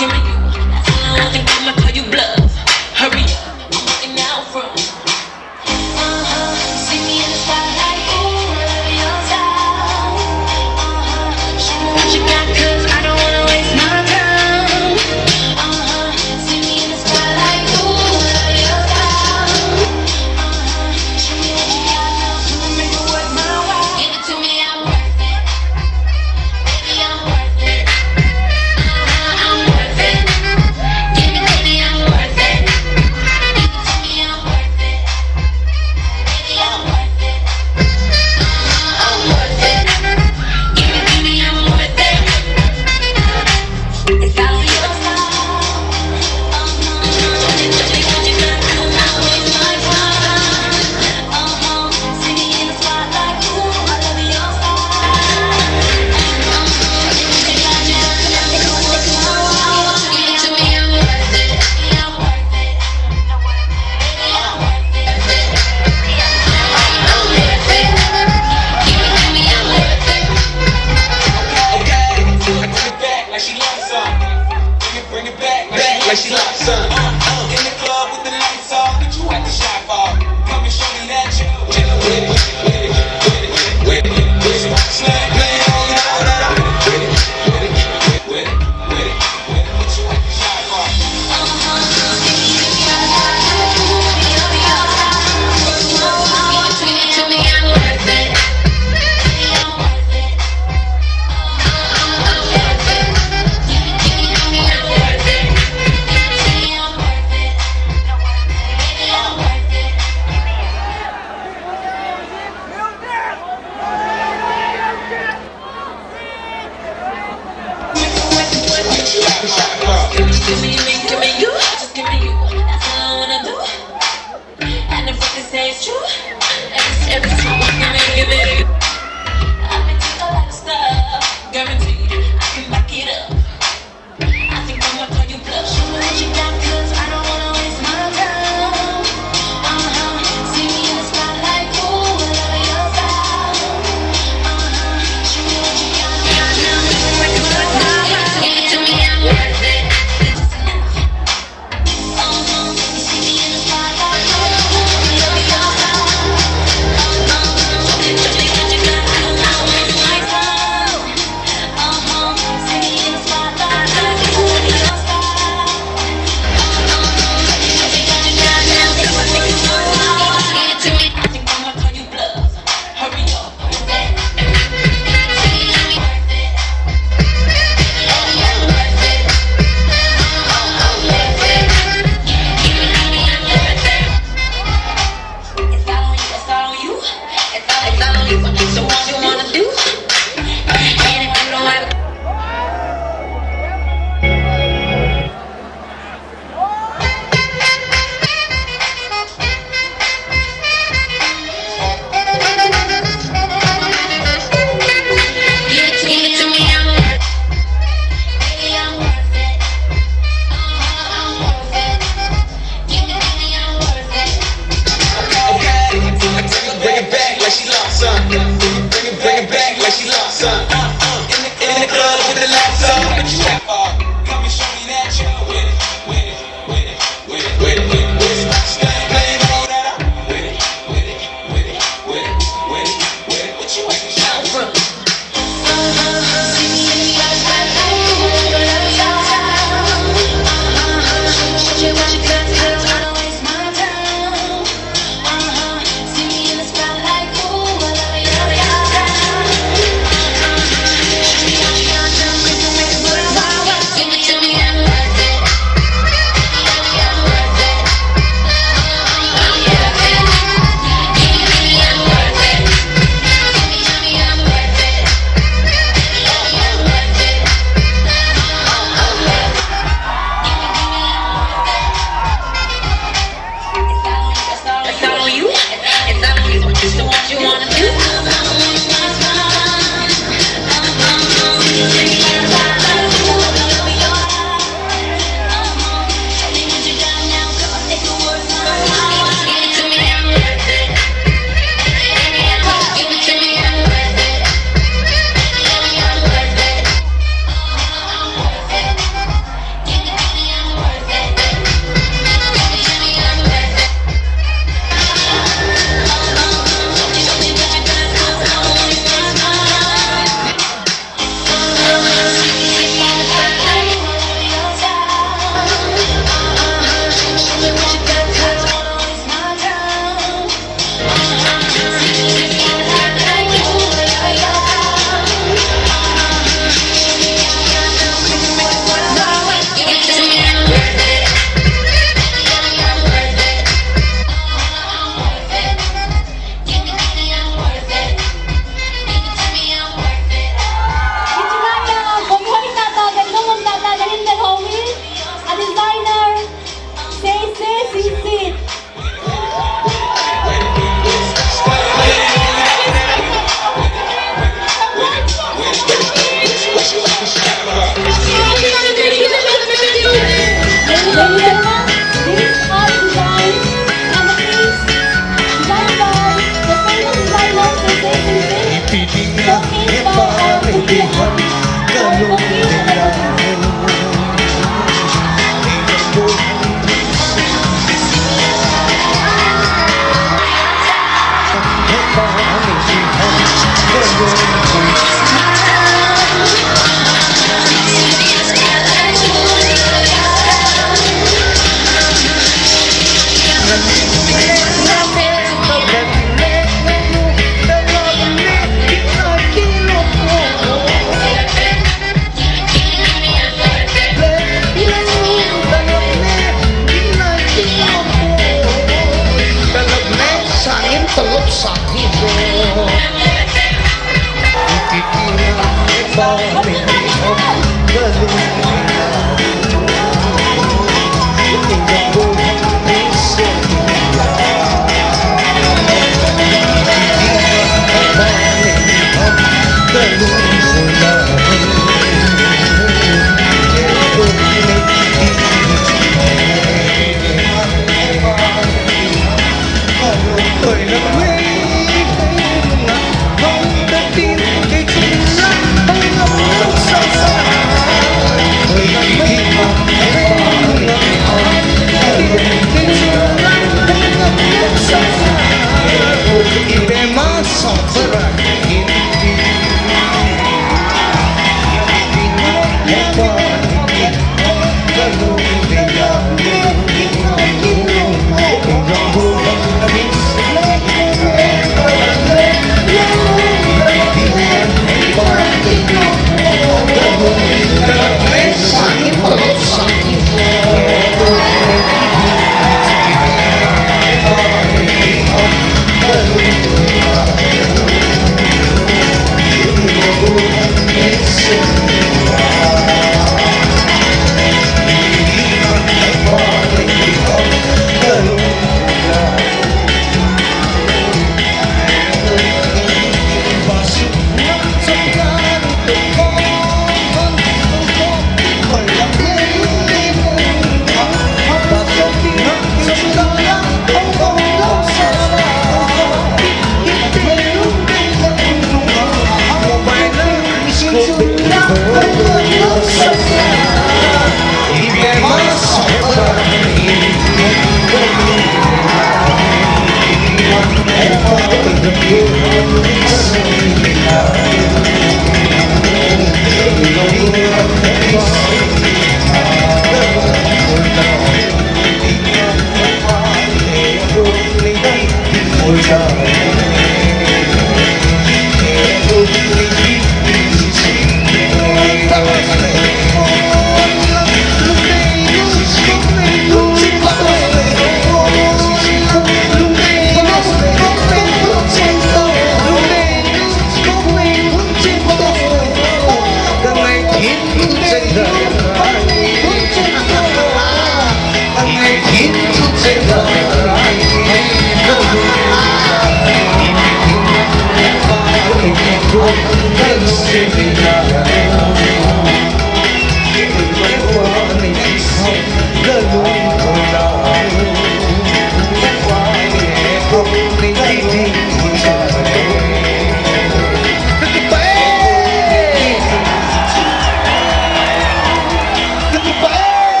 give me you. That's all I want, think I'ma call you bluff. Hurry up, I'm waiting out front. See me in the spotlight, ooh, I love your style. Show me what you got, 'cause I don't wanna waste my time. See me in the spotlight, ooh, I love your style. Show me what you got, now to make it worth my while. Give it to me, I'm worth it. Baby, I'm worth it. I'm worth it. Give it to me, I'm worth it. Give it to me, I'm worth it. Baby, I'm worth it. I'm worth it. Give it to me, I'm worth it. It's all your style. Tell me what you got, do not waste my time. See me in the spotlight, ooh, I love your style. Give it to me, I'm worth it. I'm worth it. Baby, I'm worth it. I'm worth it. Give it to me, I'm worth it. Okay, I bring it back like she loves some. Bring it back like she loves some. In the club with the lights off, but you at the shop off. Come and show me that you chillin' with it, with it. Slang playing on the order. With it. But you at the shop off. Give it to me, I'm worth it. Baby, I'm worth it. I'm worth it. Give it to me, I'm worth it. Give it to me, I'm worth it. Baby, I'm worth it. But you at the shop off. Give me you. Just give me you. That's all I wanna do. And if what they say is true, every true. Give me. I may take a lot of stuff. Guaranteed, I can back it up. I think I'ma call you bluff. Show me what you got, 'cause I don't wanna waste my time. See me in the spotlight, ooh, I love your style. Show me what you got, now to make it worth my while. Give it to me, I'm worth it.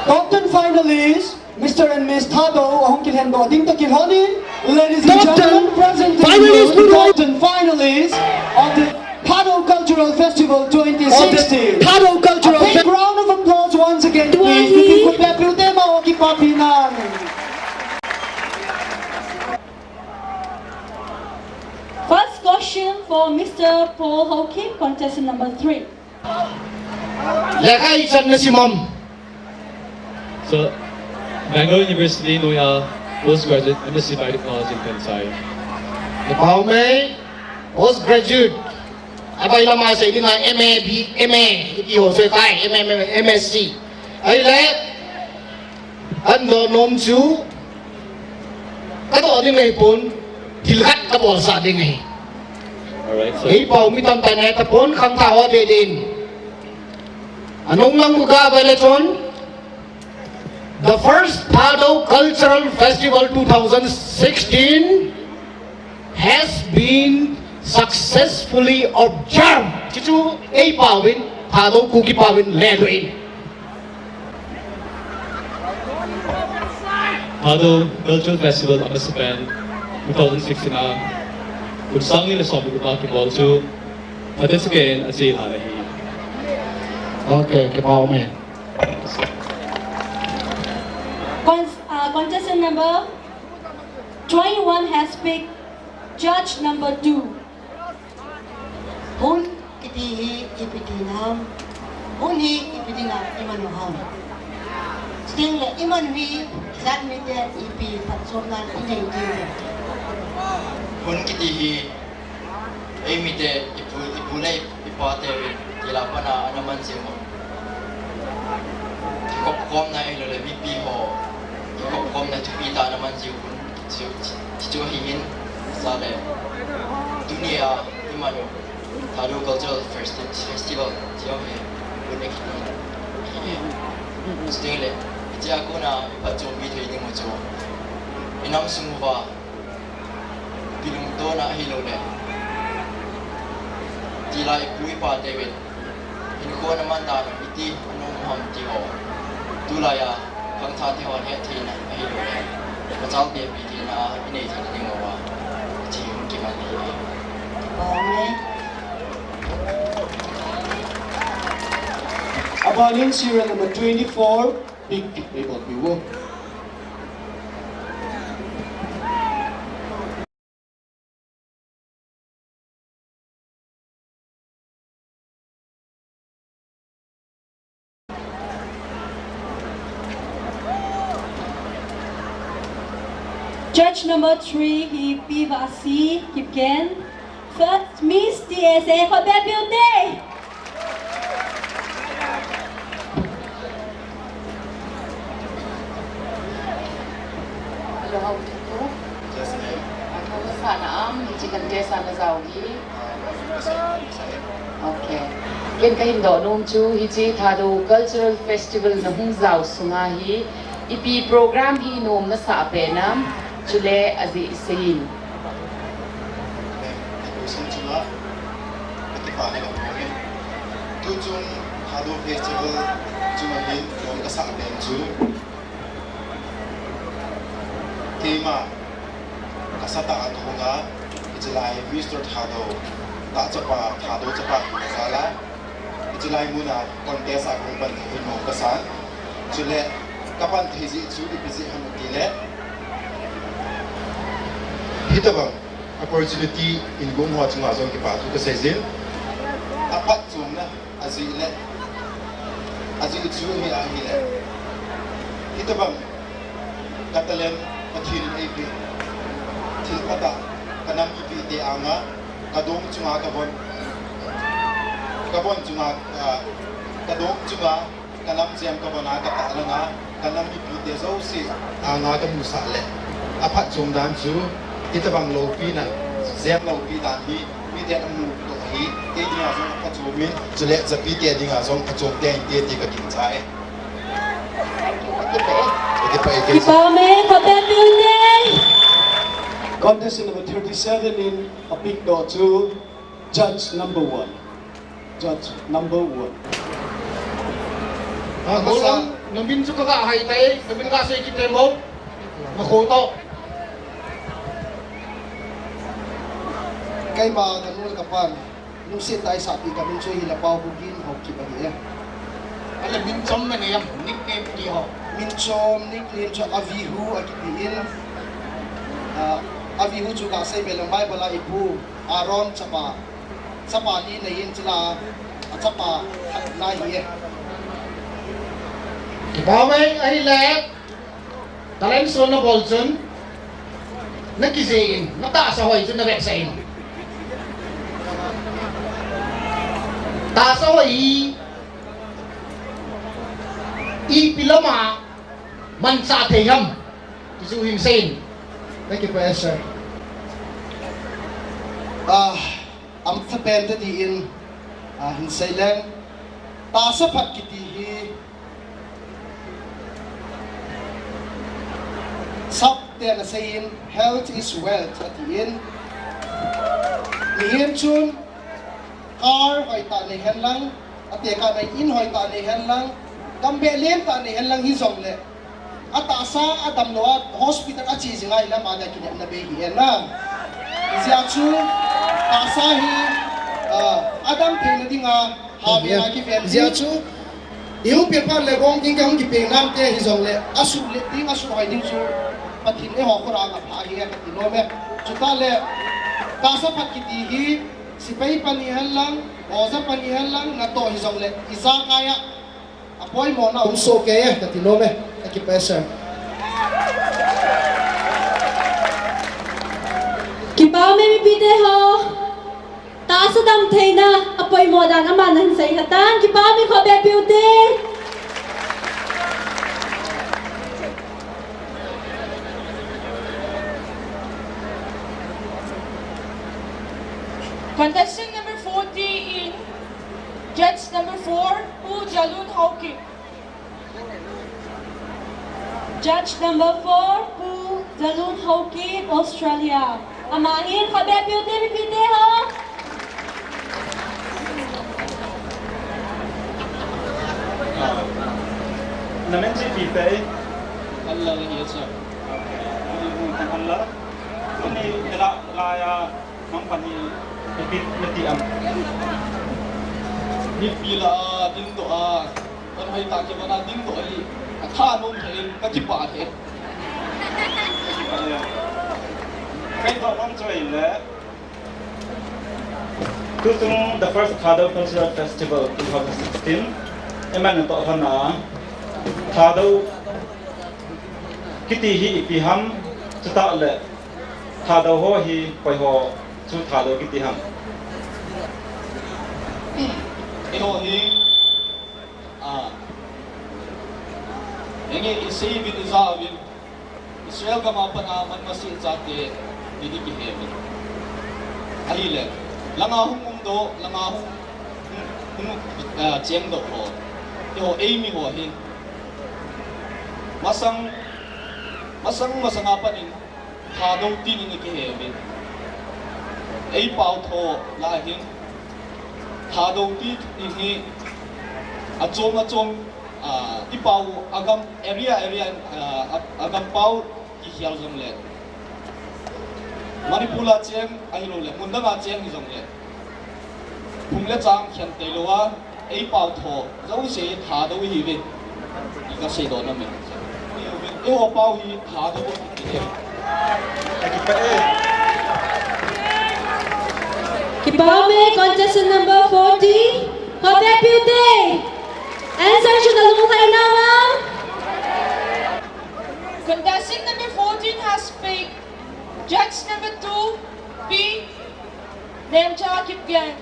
Top 10 finalists, Mr. and Miss Thado Ahongkilhendo Adingta Kilhonin, ladies and Top 10 gentlemen, presenting finalists, you the top 10 finalists of the Thado Cultural Festival 2016. Thado Cultural A big round of applause once again, please. Bikin ko Pepe Utema o Kipapinan. First question for Mr. Paul Ho Kim, contestant number 3. Lekay chan na si Mom. So, Bangalore University Noya Postgraduate MSc Biotechnology in Kansai. Nepal may postgraduate. Abay lamang sa na MA, MA, iti ho sa tay, MSc. Ay let, ando nom chu, kato di may pun, tilkat ka po sa di ngay. Alright, so Ipaw mitan tayo na itapon, kang tawa de din. Anong lang mga abalasyon? The first Thado Cultural Festival 2016 has been successfully observed. Chichu ay pawin, Thado kuki pawin ledoin. Thado Cultural Festival ang Japan 2016 na kung saan nila sabi ko makikibol to participate at siya hanahi. Okay, kipaw me. Contestant number 21 has picked judge number 2. Hun itihi ipitinam, hunhi ipitinam imanuham. Still imanwi zat mite ipi patsonan inay Hun kitihi ay mite ipulay ipatewin tila pa na naman siya mo. Kopkom na ilole mipi ho. Kopkom na tupita naman siya kun chichuhihin sa le. Dunia imano Thado Cultural Festival siya he kun kiti. Stingle iti ako na ipatso bito ini mo cho. Inang sumuva pilungto na hilole. Tila ipui pa David. Hinko naman tayo iti anong hamti ho. Tulaya kang tati ho niya tina hilole. Kacal biya biti na inay tina ni mo wa. Iti yung kimali. Abanin serial number 24, Big Able Biwo. Judge number 3, he Pivasi Kipken. First, Miss DSA for debut day. Hello, how are you? Just name. Ako sana chicken test sana zawgi. Okay. Ken ka hindo nung chu hichi thado cultural festival na hung zaw sunga hi ipi program hi nom na sa apenam chule azi isin. Usin chula. Pati paano ka po rin. Tujung Hado Festival chumahin nom ka sa apen chu. Tema kasata at hunga itilay Mr. Hado. Tak cepat, Hado cepat masalah. Itilay muna kontes akong bantuin mo kasan. Chule kapan hizi chu ipisi hamutile. Hitabang opportunity in gumwa chung azong kipatu ka sezin. Apat chung na azile. Azile chu hi ahile. Hitabang katalem pathin AP. Tilpata kanam ipite anga kadong chunga kabon chunga kadong chunga kanam siam kabona kata alanga kanam ipite so si anga ka musale apat chung dan chu itabang lopi na siam lopi dan hi pite amu to hi te dinga so ka chumin chule zapi te dinga so ka chok te te ka king chai Kipame for debut day. Contestant number 37 in a big door 2, judge number 1. Judge number 1. Gulang, nambin su ka hay tay, nambin ka sa ikite mo. Makoto. Kay ba ganun kapan nung sit tayo sabi kami so hilapaw bugin hoki ba niya Alam min chom na niyam, nickname ki ho. minchom nickname cho avihu akipiin avihu juga say belang bay bala ipu aron chapa ni na yin chila chapa na hiye Kipamay ay let. Talain so na bolson. Nagisain, nataas ahoy so na reksain. Taas ahoy ipilama man sa atayam. Kisuhing sain. thank you sir am tapente di in hinsay lang tasa pat kitihi sap te na sayin health is wealth at in nihin chun car hoy ta ni hen lang at ka na in hoy ta ni hen lang kambe lem ta ni hen lang hizong le at asa adam noat hospital at si nga ila mada kinyan na behi na siya chu asa hi adam pe na dinga habi na ki fen siya chu iu pe pa le gong ding kam ki pe nam te hizong le asu le ding asu hoy ding chu patin e ho ko ra nga pha hi ka tino me chu ta le tasa pat ki ti hi sipai panihan lang oza panihan lang na to hizong le isa kaya apoy mo na umso kaya ka tino me thank you sir Kipame mi pide ho. Tasa dam thay na apoy mo dan aman han say hatan. Kipame for debut day. Contestant number 40 in judge number 4, Pu Jalun Hawking. Judge number 4, Pu Jalun Hawking, Australia. Amahin for debut day mi pide ho. Namen si Pipe. Allah lagi ya sir. Allah. Ini ela laya mang pani lebih am. Ni pila din doa. kan hai ta ke mana ding to ali tha nom thein ka chi pa the Kay to nom choi le. Tusung the first Thado Cultural Festival 2016. Eman to hana Thado kiti hi ipiham chuta le Thado ho hi poi ho chu Thado kiti ham. ino hi enge isei bin izawin Israel ka mapana man masi jate didi ki heaven alile langa hung do langa hung cheng do ho yo aimi ho hin masang apanin Thado tin ni ki heaven ei pau tho la hin Thado ti ni achong ipau agam area agam pau ki hial jong le Manipula cheng ahilo le mundanga cheng ni jong le phungle chang khian teilowa ei pau tho zo se Thado hi ve ika se do na me e ho pau hi Thado ki he Kipaume, contestant number 40, her debut. Answer siya dalawang kainawa. Contestant number 14 has picked judge number 2, P. Nemcha Kipgan.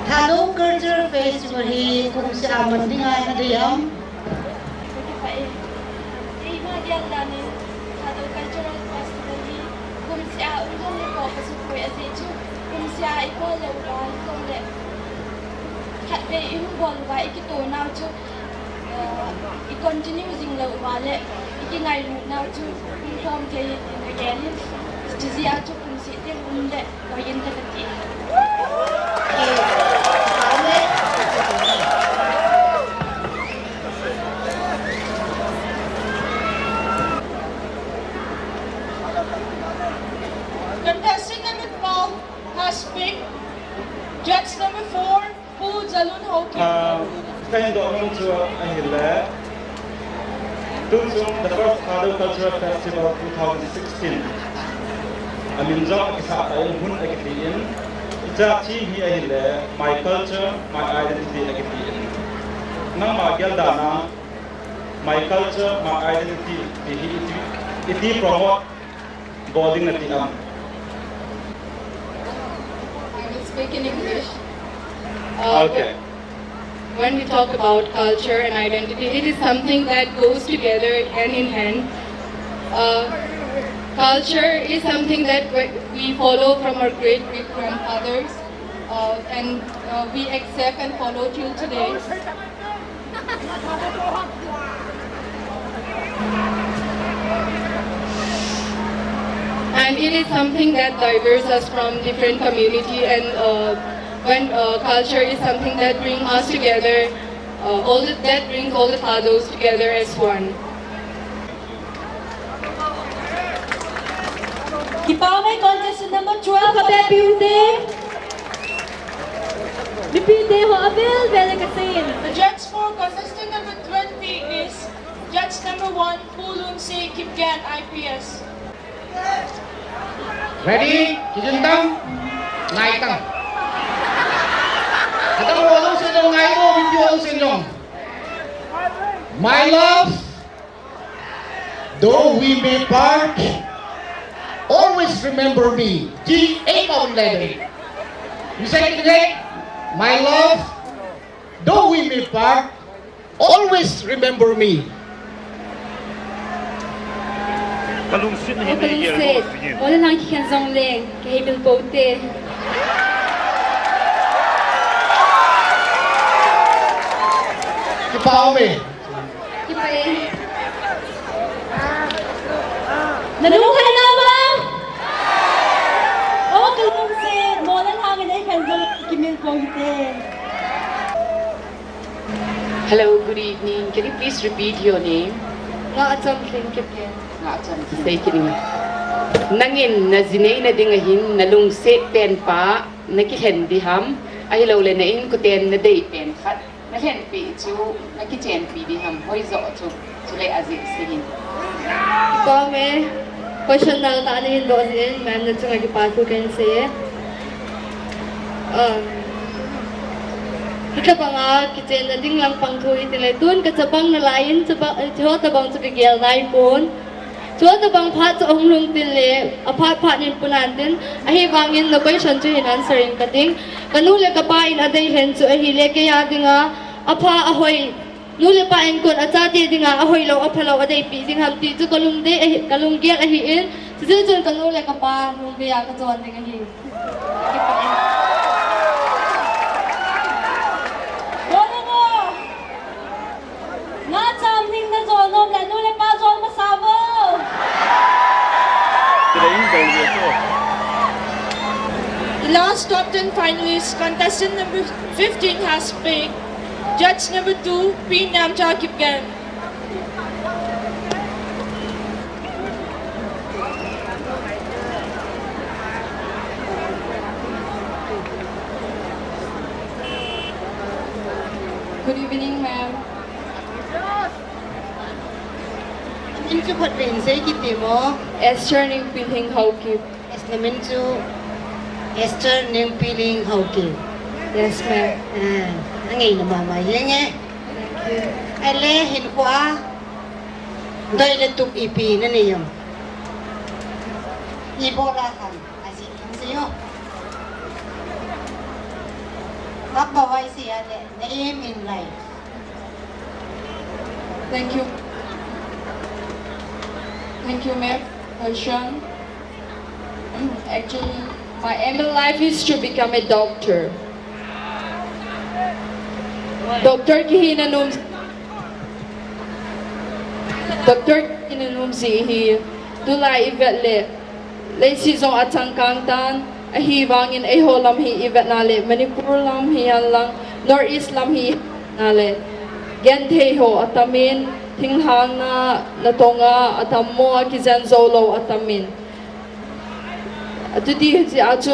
Thado Cultural Festival hi kung sa aman di nga na diyam. Cultural Festival hi kum sia undong le ko pasukoi azechu kum sia iko le wa ko le khat be im bol wa ikito now chu I continue using le wa le ikingai now chu form the again jizia chu kum si te unde ko yin ta ti Contestant number 12 has picked judge number 4, Pu Jalun Hoki. Kay do nom chua ahile. Tusung the first Thado Cultural Festival 2016. Amin jong isa ay hun akitin. Ija chi hi ahile my culture my identity akitin. Nang magyal dana my culture my identity iti promote boarding na tinam. Speak in English. Okay. When we talk about culture and identity, it is something that goes together hand in hand. Culture is something that we follow from our great grandfathers, and we accept and follow till today. And it is something that diverges us from different community, and when culture is something that brings us together, that brings all the Thados together as one. Kipaume, contestant number 12, her debut. Repeat ho Abel Velikasin. The judge for contestant number 20 is judge number 1, Pulun Se Kipgan IPS. Ready? Kijuntam? Naitang. Atang walong sinyong ngayon mo, hindi walong sinyong. My love, though we may part, always remember me. G8 letter. You say it again? My love, though we may part, always remember me. Kalungsit na Kalungsit. Wala lang kikanzong leng. Kahibil bote. Kipaume. Kipae. Nanungkay na ba? Oh, kalungsit. Wala lang ay kanzong kimil bote. Hello, good evening. Can you please repeat your name? Raatong Kipgan. Say kini. Nangin na zinay na dingahin nalungsit ten pa nakihendiham ai lo le na in ku ten na dei pen khat na len pi chu na ki chen pi di ham hoi zo chu le azi sihin Ko me question na ta ni do sin ma'am na chung ki pa ku ken se kita panga kitchen na ding lang pang thui tile tun ka chabang na lain chabang chho tabang chu bigel nai pon chho tabang pha chu ong lung tile apha pha nin punan tin a hi wangin no question chu hin answering kating kanu le ka pa in adai hen chu a hi le ke ya dinga apha a hoi nu le pa en kon acha ti dinga a hoi lo apha lo adai pi ding ham ti chu kalung de a hi kalung gel a hi in chu chu kanu le ka pa nu be ya ka chon ding a hi nga cham ning na zo nom la nu le pa zo ma sa wo The last top 10 finalists, contestant number 15 has picked judge number 2, P. Namcha Kipgan. Good evening, ma'am. in chu khat rin sei ki ti mo Esther Ning Piling How Kip. es na min chu Esther ning piling how ki Yes, ma'am. ngai na mama yeng e ai le hin kwa doi le tup ipi na ni yam ibola kan asin ang siyo Hak bawai siya na aim in life. Thank you. Thank you, ma'am. Question. Actually, my aim in life is to become a doctor. Doctor Kihinanum. Doctor Kihinanum Zihi. Tulay ivet le. Le sizong atang kangtan. Ahi wangin ay ho lam hi ivet nale. Manipur lam hi lang. Northeast lam hi nale. Gente ho atamin. Tinghang na natonga atamo kizan zolo atamin. Today,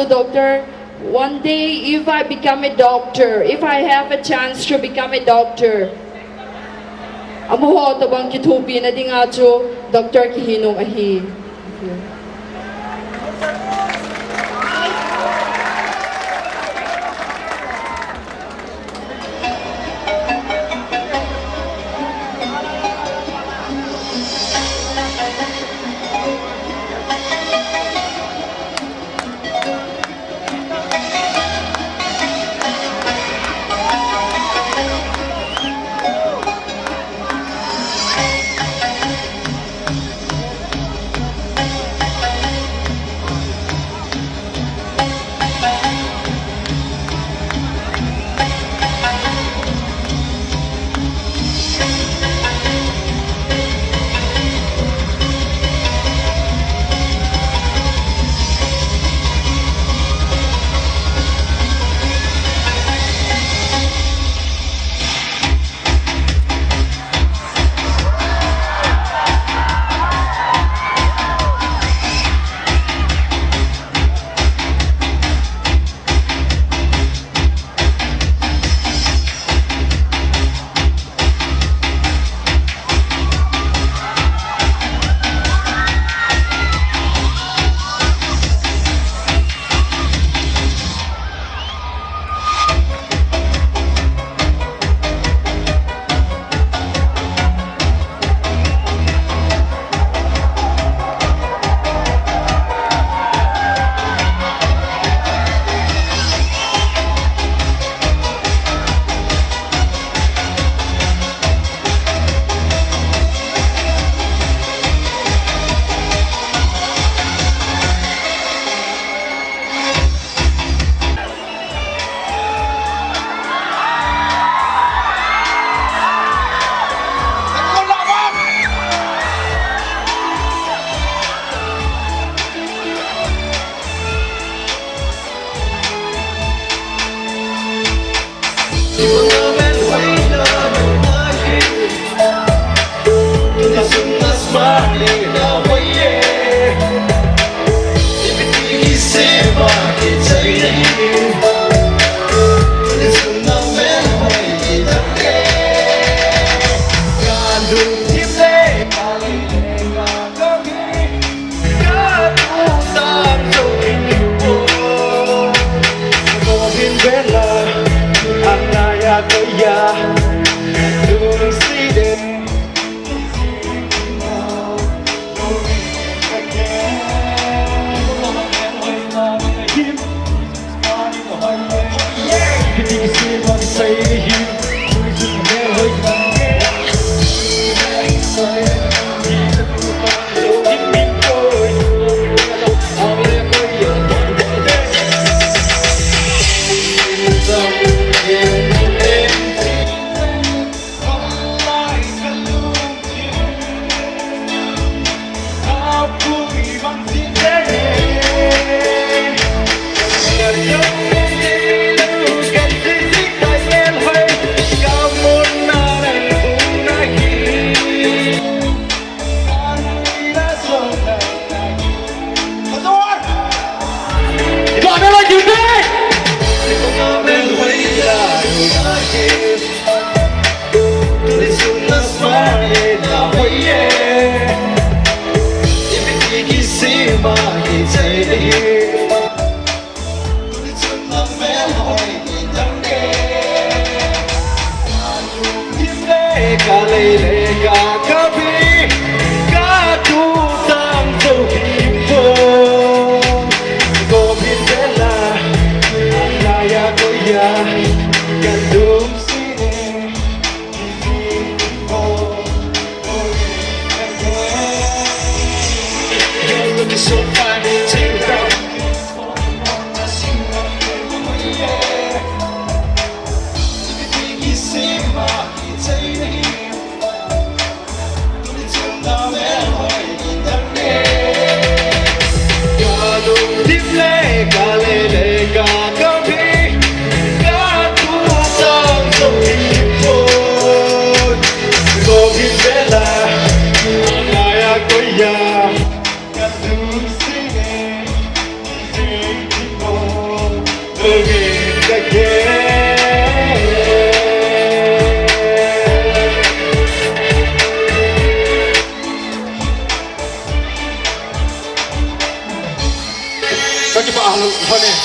doctor, one day if I become a doctor, if I have a chance to become a doctor, amuho tabang kitubi na ding acho Dr. Kihinong ahi. ya đường si đêm Hãy subscribe cho kênh Ghiền Mì Gõ để không bỏ lỡ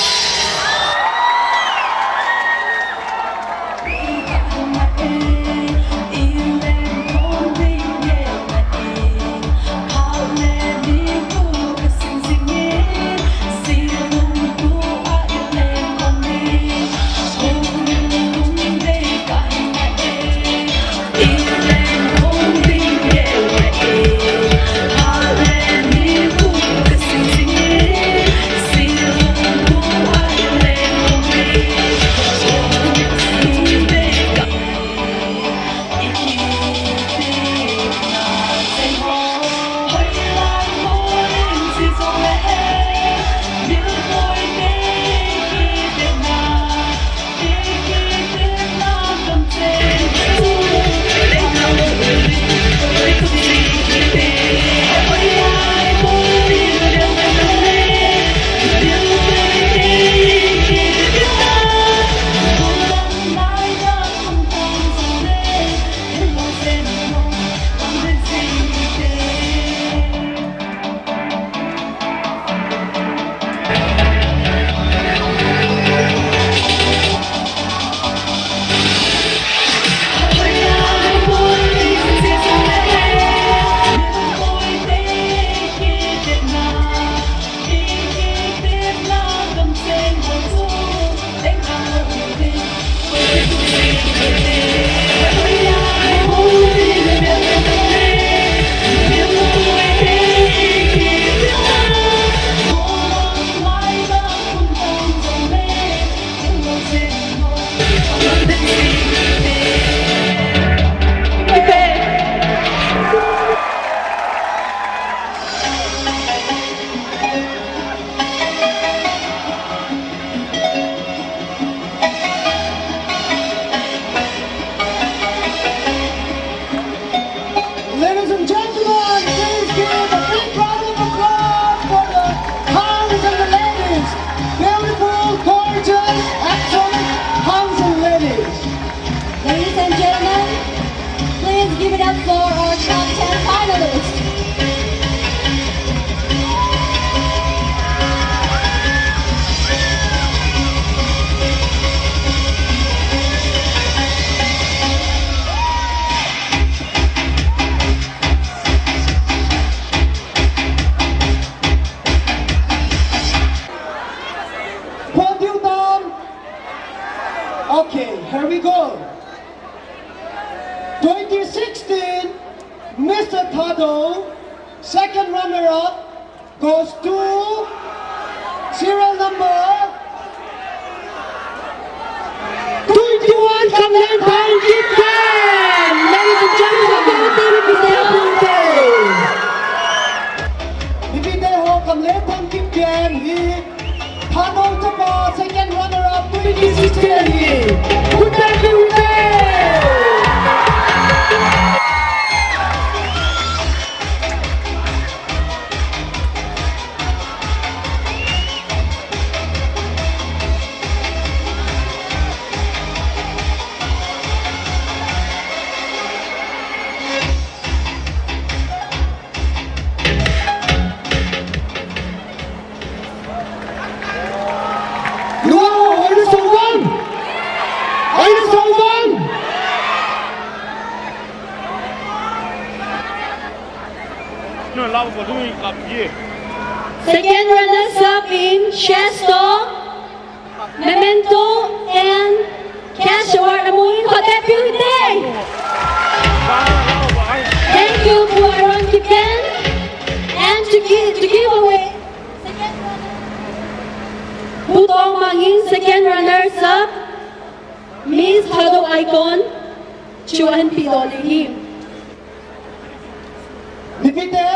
podium down. Okay, here we go. 2016, Mr. Tado, second runner-up, goes to serial number 21 Kamlentang Kitchen! Ladies and gentlemen, Bibiteho Kamlentang Kitchen, he Tado Chapa, second runner-up, 2016. Good luck, Second runners-up in Shesto, Memento, and Cash Award Amuin for Deputy. Thank you to Aaron Kipen, and to give away Putong Mangin second runners-up, Miss Hado Icon, Chuan Pidolihim. Bibite,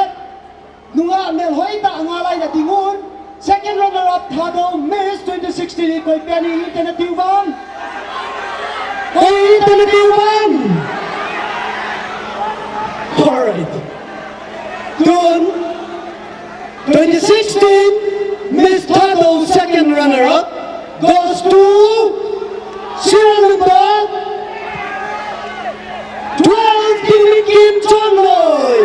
nunga melhoy ta angalay na tingun, second runner-up Tado, Miss 2016, iko'y penny itinatiwang. Ko'y itinatiwang! Alright. Dun, 2016, Miss Tado, second runner-up, goes to serial number 12, Kim Chonloy.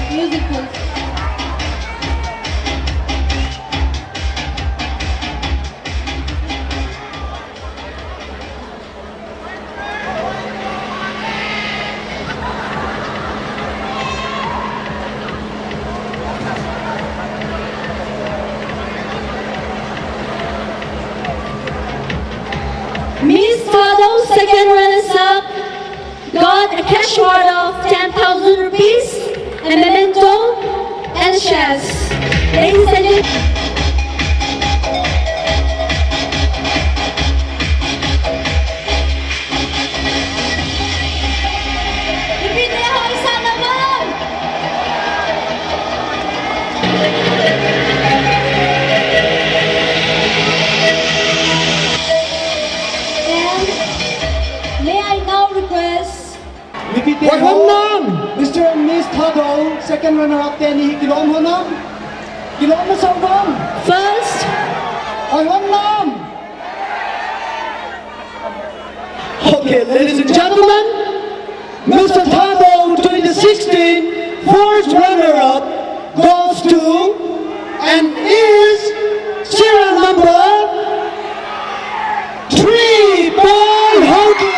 Music please. Miss Tado, second runners-up, got a cash award of 10,000 rupees, a memento, and shares. Ladies and gentlemen, Bibiteho, isa naman! And may I now request Wag Honam! Mr. and Miss Tado, second runner-up Tenny, Kilom Honam. Kilom na sa ubang. first Wag Honam! Okay, ladies and gentlemen, Mr. Tado 2016 fourth runner-up goes to and is serial number 3 Paul Hogan.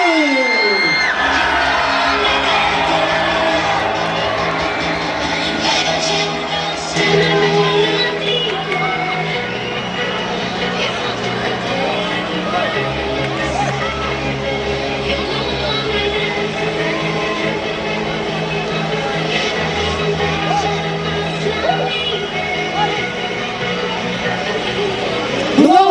Wow,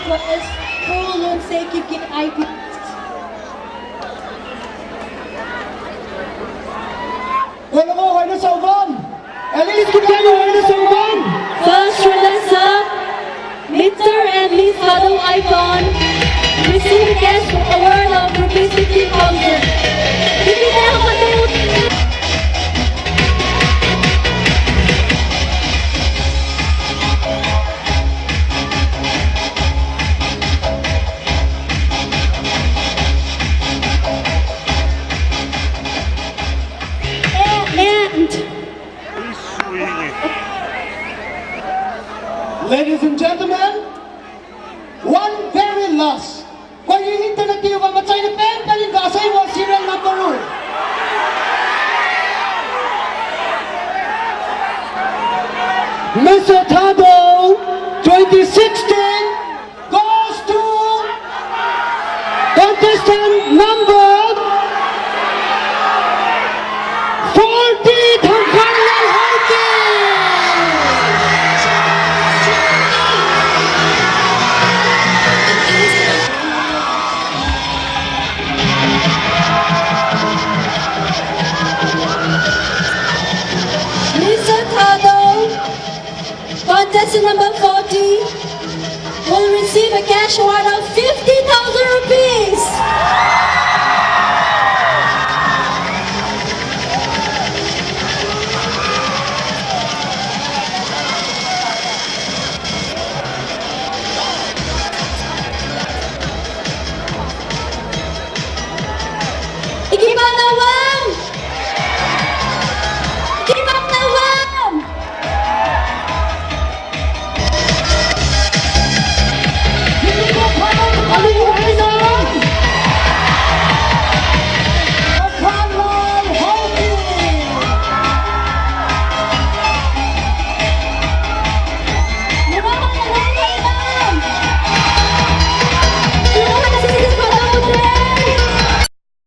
Southwest Kowloon Sekiki IP. Wala ko, okay na sa uban. Elise, kaya okay na sa uban. First runner-up, Mr. and Miss Hado Icon, receive cash award of rupees 15,000. Hindi na ako matut. And Ladies and gentlemen, one very last. Kung hihinta na tiyo ka matay na pen, palingasay mo serial number 1. Mr. Tado, 2016 goes to contestant number 40, Tangkarlan Hockey! Mr. Tado, contestant number 40, will receive a cash award of 50,000 rupees.